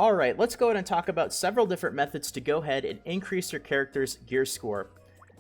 Alright, let's go ahead and talk about several different methods to go ahead and increase your character's gear score.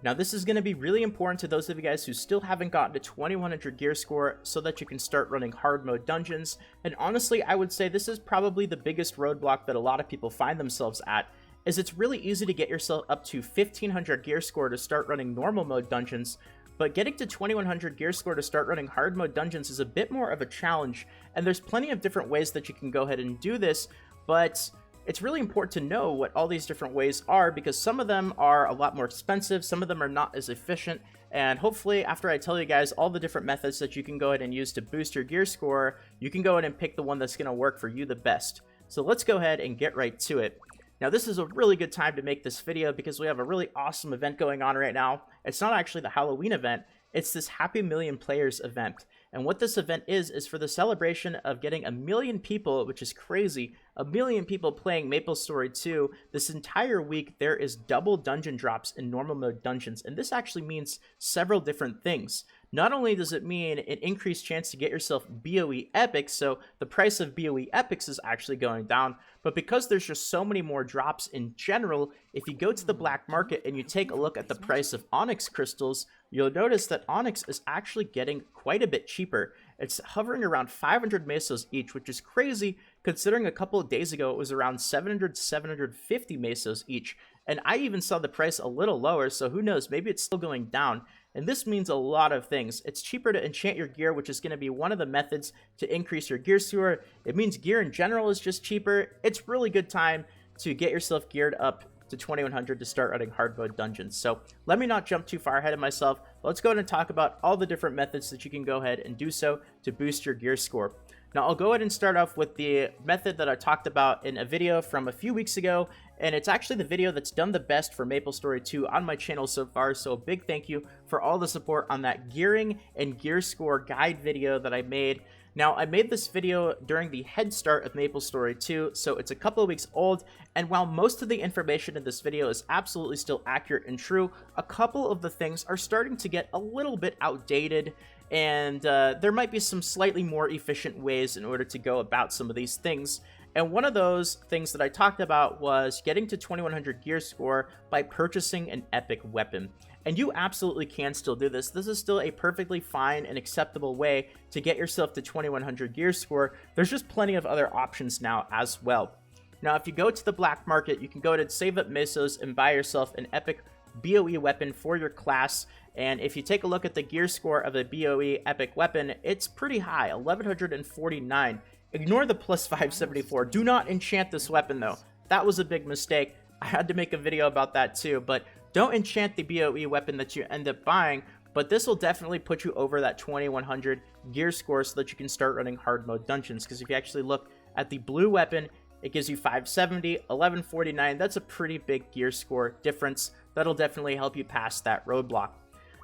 Now this is going to be really important to those of you guys who still haven't gotten to 2100 gear score so that you can start running hard mode dungeons, and honestly I would say this is probably the biggest roadblock that a lot of people find themselves at, is it's really easy to get yourself up to 1500 gear score to start running normal mode dungeons, but getting to 2100 gear score to start running hard mode dungeons is a bit more of a challenge, and there's plenty of different ways that you can go ahead and do this, but it's really important to know what all these different ways are because some of them are a lot more expensive, some of them are not as efficient, and hopefully after I tell you guys all the different methods that you can go ahead and use to boost your gear score, you can go ahead and pick the one that's going to work for you the best. So let's go ahead and get right to it. Now this is a really good time to make this video because we have a really awesome event going on right now. It's not actually the Halloween event, it's this Happy Million Players event. And what this event is for the celebration of getting 1 million people, which is crazy, 1 million people playing Maplestory 2. This entire week, there is double dungeon drops in normal mode dungeons. And this actually means several different things. Not only does it mean an increased chance to get yourself BOE epics, so the price of BOE epics is actually going down, but because there's just so many more drops in general, if you go to the black market and you take a look at the price of Onyx Crystals, you'll notice that Onyx is actually getting quite a bit cheaper. It's hovering around 500 mesos each, which is crazy considering a couple of days ago it was around 700 to 750 mesos each. And I even saw the price a little lower, so who knows, maybe it's still going down. And this means a lot of things. It's cheaper to enchant your gear, which is going to be one of the methods to increase your gear score. It means gear in general is just cheaper. It's really good time to get yourself geared up to 2100 to start running hard mode dungeons. So let me not jump too far ahead of myself. Let's go ahead and talk about all the different methods that you can go ahead and do so to boost your gear score. Now I'll go ahead and start off with the method that I talked about in a video from a few weeks ago, and it's actually the video that's done the best for Maplestory 2 on my channel so far, so a big thank you for all the support on that gearing and gear score guide video that I made. Now, I made this video during the head start of Maplestory 2, so it's a couple of weeks old, and while most of the information in this video is absolutely still accurate and true, a couple of the things are starting to get a little bit outdated, and there might be some slightly more efficient ways in order to go about some of these things. And one of those things that I talked about was getting to 2100 gear score by purchasing an epic weapon. And you absolutely can still do this. This is still a perfectly fine and acceptable way to get yourself to 2100 gear score. There's just plenty of other options now as well. Now, if you go to the black market, you can go to save up mesos and buy yourself an epic BOE weapon for your class. And if you take a look at the gear score of a BOE epic weapon, it's pretty high, 1149. Ignore the plus 574. Do not enchant this weapon though. That was a big mistake. I had to make a video about that too, but don't enchant the BOE weapon that you end up buying, but this will definitely put you over that 2100 gear score so that you can start running hard mode dungeons, because if you actually look at the blue weapon, it gives you 570, 1149. That's a pretty big gear score difference. That'll definitely help you pass that roadblock.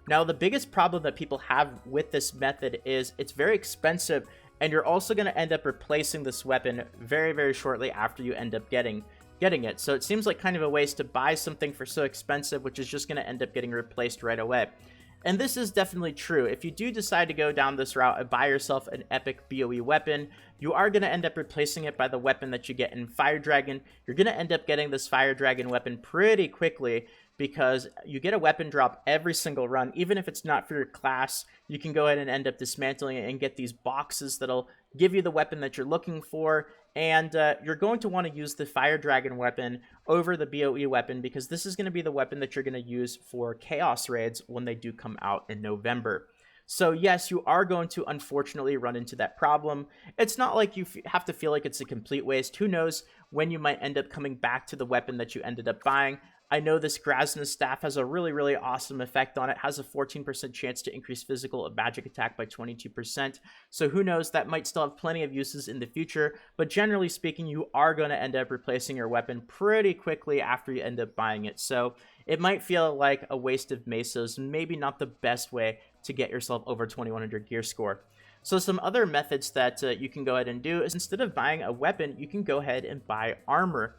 Now, the biggest problem that people have with this method is it's very expensive, and you're also going to end up replacing this weapon very, very shortly after you end up getting it. So it seems like kind of a waste to buy something for so expensive, which is just going to end up getting replaced right away. And this is definitely true. If you do decide to go down this route and buy yourself an epic BOE weapon, you are going to end up replacing it by the weapon that you get in Fire Dragon. You're going to end up getting this Fire Dragon weapon pretty quickly because you get a weapon drop every single run. Even if it's not for your class, you can go ahead and end up dismantling it and get these boxes that'll give you the weapon that you're looking for. And you're going to want to use the Fire Dragon weapon over the BOE weapon because this is going to be the weapon that you're going to use for Chaos Raids when they do come out in November. So yes, you are going to unfortunately run into that problem. It's not like you have to feel like it's a complete waste. Who knows when you might end up coming back to the weapon that you ended up buying. I know this Grasna staff has a really, really awesome effect on it. Has a 14% chance to increase physical and magic attack by 22%. So who knows, that might still have plenty of uses in the future. But generally speaking, you are going to end up replacing your weapon pretty quickly after you end up buying it. So it might feel like a waste of mesos, maybe not the best way to get yourself over 2100 gear score. So some other methods that you can go ahead and do is instead of buying a weapon, you can go ahead and buy armor.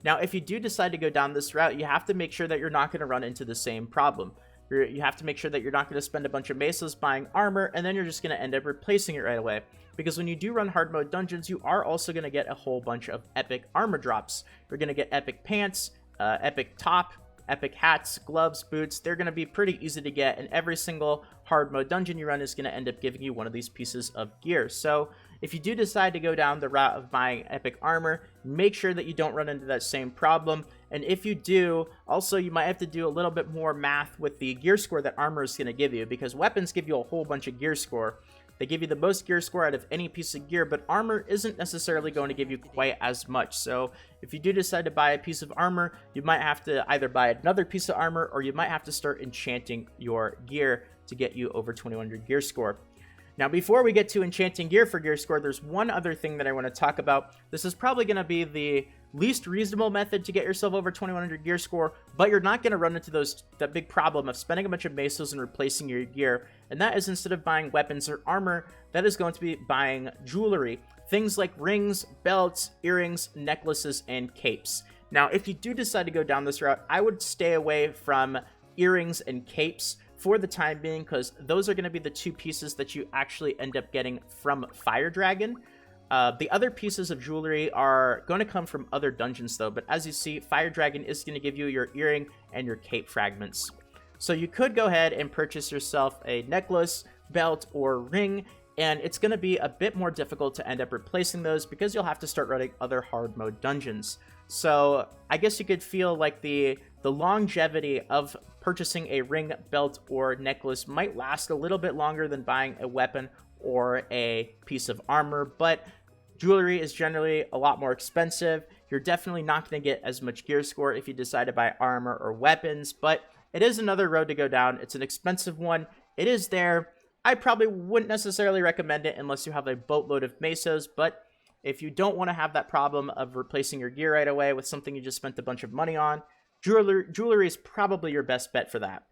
Now, if you do decide to go down this route, you have to make sure that you're not going to run into the same problem. You have to make sure that you're not going to spend a bunch of mesas buying armor, and then you're just going to end up replacing it right away. Because when you do run hard mode dungeons, you are also going to get a whole bunch of epic armor drops. You're going to get epic pants, epic top, epic hats, gloves, boots. They're going to be pretty easy to get, and every single hard mode dungeon you run is going to end up giving you one of these pieces of gear. So if you do decide to go down the route of buying epic armor, make sure that you don't run into that same problem. And if you do, also you might have to do a little bit more math with the gear score that armor is going to give you, because weapons give you a whole bunch of gear score. They give you the most gear score out of any piece of gear, but armor isn't necessarily going to give you quite as much. So if you do decide to buy a piece of armor, you might have to either buy another piece of armor, or you might have to start enchanting your gear to get you over 2100 gear score. Now, before we get to enchanting gear for gear score, there's one other thing that I want to talk about. This is probably going to be the least reasonable method to get yourself over 2100 gear score, but you're not going to run into that big problem of spending a bunch of mesos and replacing your gear. And that is, instead of buying weapons or armor, that is going to be buying jewelry. Things like rings, belts, earrings, necklaces, and capes. Now, if you do decide to go down this route, I would stay away from earrings and capes for the time being, because those are going to be the two pieces that you actually end up getting from Fire Dragon. The other pieces of jewelry are going to come from other dungeons though, but as you see, Fire Dragon is going to give you your earring and your cape fragments. So you could go ahead and purchase yourself a necklace, belt, or ring, and it's going to be a bit more difficult to end up replacing those because you'll have to start running other hard mode dungeons. So I guess you could feel like the longevity of purchasing a ring, belt, or necklace might last a little bit longer than buying a weapon or a piece of armor, but jewelry is generally a lot more expensive. You're definitely not going to get as much gear score if you decide to buy armor or weapons, but it is another road to go down. It's an expensive one. It is there. I probably wouldn't necessarily recommend it unless you have a boatload of mesos, but if you don't want to have that problem of replacing your gear right away with something you just spent a bunch of money on, jewelry is probably your best bet for that.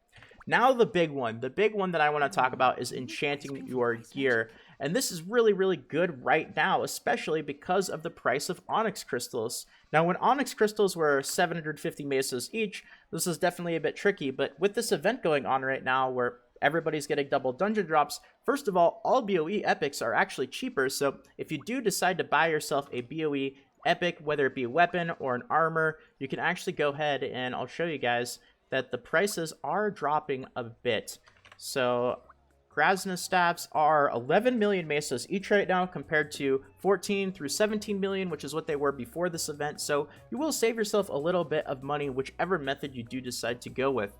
Now the big one that I want to talk about is enchanting your gear. And this is really, really good right now, especially because of the price of Onyx Crystals. Now, when Onyx Crystals were 750 mesos each, this is definitely a bit tricky, but with this event going on right now where everybody's getting double dungeon drops, first of all BOE epics are actually cheaper, so if you do decide to buy yourself a BOE epic, whether it be a weapon or an armor, you can actually go ahead and I'll show you guys that the prices are dropping a bit. So Krasna staffs are 11 million mesos each right now, compared to 14 through 17 million, which is what they were before this event. So you will save yourself a little bit of money, whichever method you do decide to go with.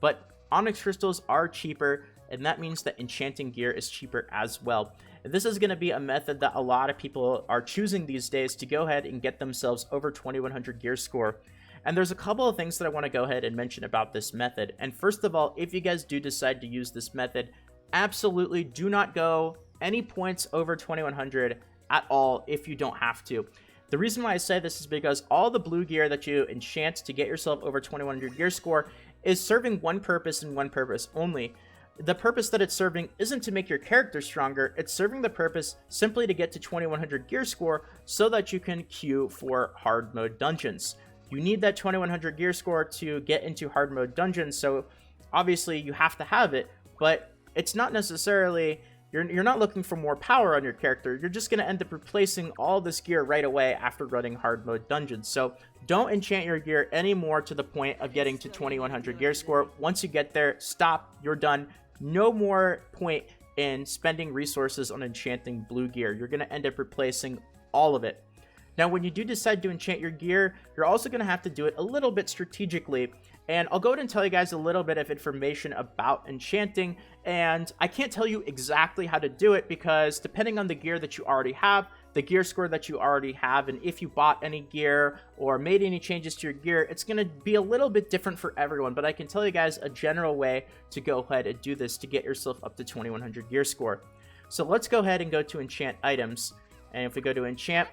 But Onyx Crystals are cheaper, and that means that enchanting gear is cheaper as well. And this is going to be a method that a lot of people are choosing these days to go ahead and get themselves over 2100 gear score. And there's a couple of things that I want to go ahead and mention about this method. And first of all, if you guys do decide to use this method, absolutely do not go any points over 2100 at all if you don't have to. The reason why I say this is because all the blue gear that you enchant to get yourself over 2100 gear score is serving one purpose and one purpose only. The purpose that it's serving isn't to make your character stronger, it's serving the purpose simply to get to 2100 gear score so that you can queue for hard mode dungeons. You need that 2100 gear score to get into hard mode dungeons, so obviously you have to have it, but it's not necessarily, you're not looking for more power on your character, you're just going to end up replacing all this gear right away after running hard mode dungeons. So don't enchant your gear anymore to the point of getting to 2100 gear score. Once you get there, stop, you're done. No more point in spending resources on enchanting blue gear. You're going to end up replacing all of it. Now, when you do decide to enchant your gear, you're also going to have to do it a little bit strategically. And I'll go ahead and tell you guys a little bit of information about enchanting. And I can't tell you exactly how to do it because depending on the gear that you already have, the gear score that you already have, and if you bought any gear or made any changes to your gear, it's going to be a little bit different for everyone. But I can tell you guys a general way to go ahead and do this to get yourself up to 2100 gear score. So let's go ahead and go to Enchant Items. And if we go to Enchant,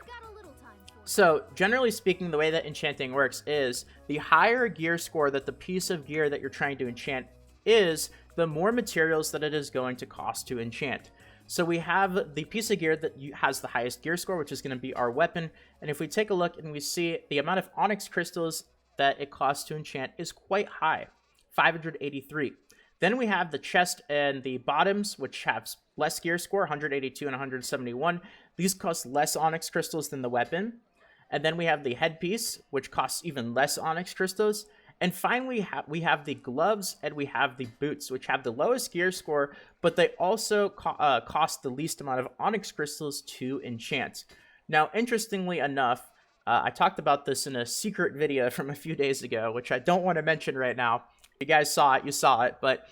so generally speaking, the way that enchanting works is the higher gear score that the piece of gear that you're trying to enchant is, the more materials that it is going to cost to enchant. So we have the piece of gear that has the highest gear score, which is going to be our weapon. And if we take a look and we see the amount of Onyx Crystals that it costs to enchant is quite high, 583. Then we have the chest and the bottoms, which have less gear score, 182 and 171. These cost less Onyx Crystals than the weapon. And then we have the headpiece, which costs even less Onyx Crystals. And finally, we have the gloves and we have the boots, which have the lowest gear score, but they also cost the least amount of Onyx Crystals to enchant. Now, interestingly enough, I talked about this in a secret video from a few days ago, which I don't want to mention right now. You guys saw it, you saw it, but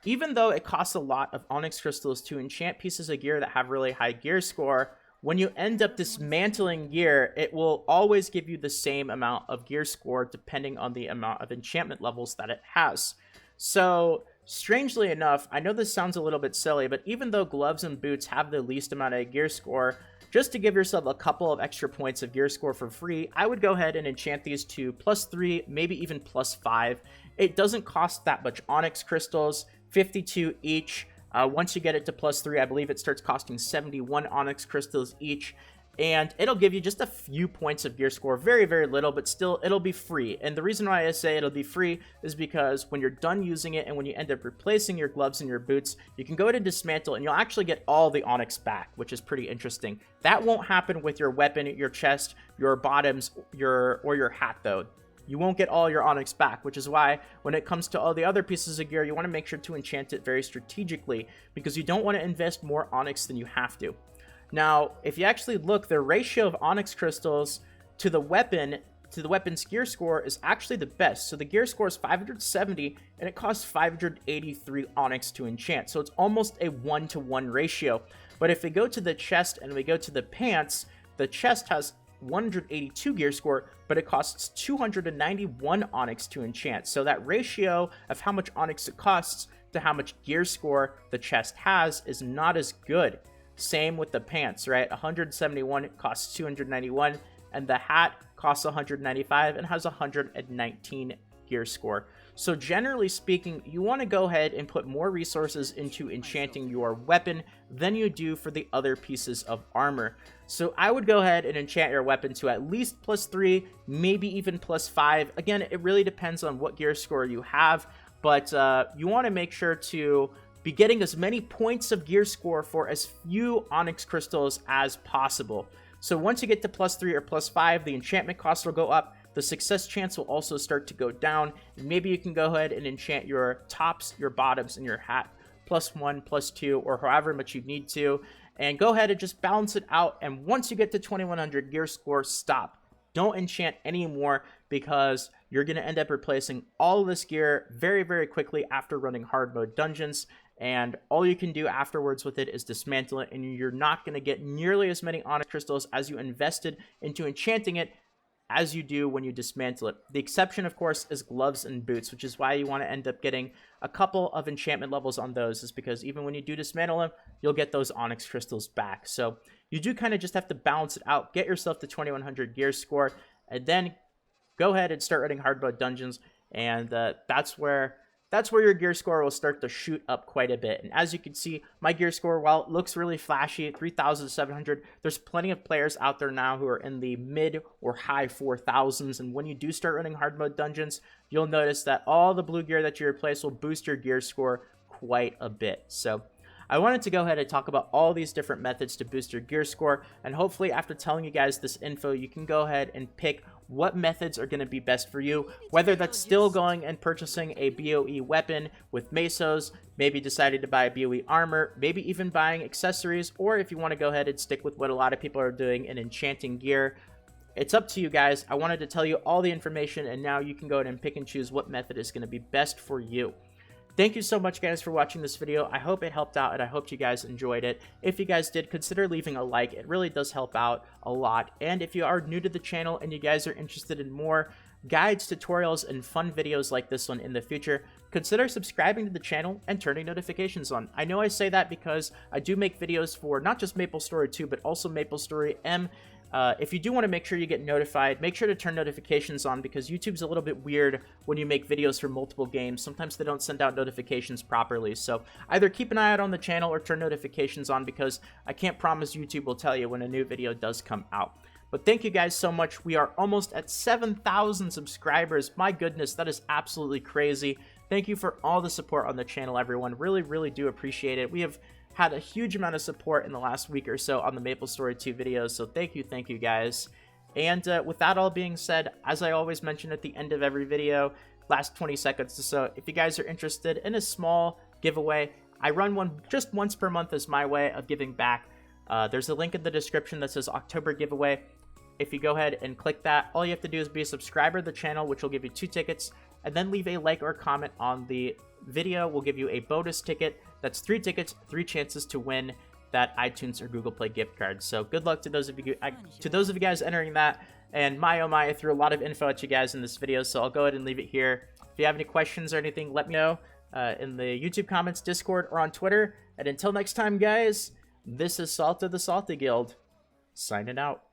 even though it costs a lot of Onyx Crystals to enchant pieces of gear that have really high gear score, when you end up dismantling gear, it will always give you the same amount of gear score depending on the amount of enchantment levels that it has. So, strangely enough, I know this sounds a little bit silly, but even though gloves and boots have the least amount of gear score, just to give yourself a couple of extra points of gear score for free, I would go ahead and enchant these to +3, maybe even +5. It doesn't cost that much Onyx Crystals, 52 each. Once you get it to +3, I believe it starts costing 71 Onyx Crystals each, and it'll give you just a few points of gear score, very, very little, but still, it'll be free. And the reason why I say it'll be free is because when you're done using it and when you end up replacing your gloves and your boots, you can go ahead and dismantle, and you'll actually get all the Onyx back, which is pretty interesting. That won't happen with your weapon, your chest, your bottoms, or your hat, though. You won't get all your Onyx back, which is why when it comes to all the other pieces of gear, you want to make sure to enchant it very strategically, because you don't want to invest more Onyx than you have to. Now, if you actually look, the ratio of Onyx Crystals to the weapon's gear score is actually the best. So the gear score is 570, and it costs 583 Onyx to enchant. So it's almost a 1-to-1 ratio. But if we go to the chest and we go to the pants, the chest has 182 gear score, but it costs 291 Onyx to enchant. So that ratio of how much Onyx it costs to how much gear score the chest has is not as good. Same with the pants, right? 171 costs 291, and the hat costs 195 and has 119 gear score. So generally speaking, you want to go ahead and put more resources into enchanting your weapon than you do for the other pieces of armor. So I would go ahead and enchant your weapon to at least +3, maybe even +5. Again, it really depends on what gear score you have, but you want to make sure to be getting as many points of gear score for as few Onyx Crystals as possible. So once you get to +3 or +5, the enchantment cost will go up. The success chance will also start to go down. And maybe you can go ahead and enchant your tops, your bottoms, and your hat +1, +2, or however much you need to. And go ahead and just balance it out. And once you get to 2100 gear score, stop. Don't enchant anymore, because you're going to end up replacing all of this gear very, very quickly after running hard mode dungeons. And all you can do afterwards with it is dismantle it, and you're not going to get nearly as many Onyx Crystals as you invested into enchanting it as you do when you dismantle it. The exception, of course, is gloves and boots, which is why you want to end up getting a couple of enchantment levels on those, is because even when you do dismantle them, you'll get those Onyx Crystals back. So you do kind of just have to balance it out, get yourself to 2100 gear score, and then go ahead and start running hard mode dungeons, and that's where your gear score will start to shoot up quite a bit. And as you can see, my gear score, while it looks really flashy at 3,700, there's plenty of players out there now who are in the mid or high 4,000s. And when you do start running hard mode dungeons, you'll notice that all the blue gear that you replace will boost your gear score quite a bit. So I wanted to go ahead and talk about all these different methods to boost your gear score, and hopefully after telling you guys this info, you can go ahead and pick what methods are going to be best for you, whether that's still going and purchasing a BOE weapon with mesos, maybe deciding to buy a BOE armor, maybe even buying accessories, or if you want to go ahead and stick with what a lot of people are doing in enchanting gear. It's up to you guys. I wanted to tell you all the information, and now you can go ahead and pick and choose what method is going to be best for you. Thank you so much, guys, for watching this video. I hope it helped out, and I hope you guys enjoyed it. If you guys did, consider leaving a like. It really does help out a lot. And if you are new to the channel and you guys are interested in more guides, tutorials, and fun videos like this one in the future, consider subscribing to the channel and turning notifications on. I know I say that because I do make videos for not just Maplestory 2, but also Maplestory M. If you do want to make sure you get notified, make sure to turn notifications on, because YouTube's a little bit weird when you make videos for multiple games. Sometimes they don't send out notifications properly. So either keep an eye out on the channel or turn notifications on, because I can't promise YouTube will tell you when a new video does come out. But thank you guys so much. We are almost at 7,000 subscribers. My goodness, that is absolutely crazy. Thank you for all the support on the channel, everyone. Really do appreciate it. We have had a huge amount of support in the last week or so on the Maplestory 2 videos, so thank you guys. And with that all being said, as I always mention at the end of every video, last 20 seconds or so, if you guys are interested in a small giveaway, I run one just once per month as my way of giving back. There's a link in the description that says October giveaway. If you go ahead and click that, all you have to do is be a subscriber to the channel, which will give you 2 tickets, and then leave a like or comment on the video. We'll give you a bonus ticket. That's 3 tickets, 3 chances to win that iTunes or Google Play gift card. So good luck to those of you guys entering that. And my oh my, I threw a lot of info at you guys in this video, so I'll go ahead and leave it here. If you have any questions or anything, let me know in the YouTube comments, Discord, or on Twitter. And until next time, guys, this is Salt of the Salty Guild, signing out.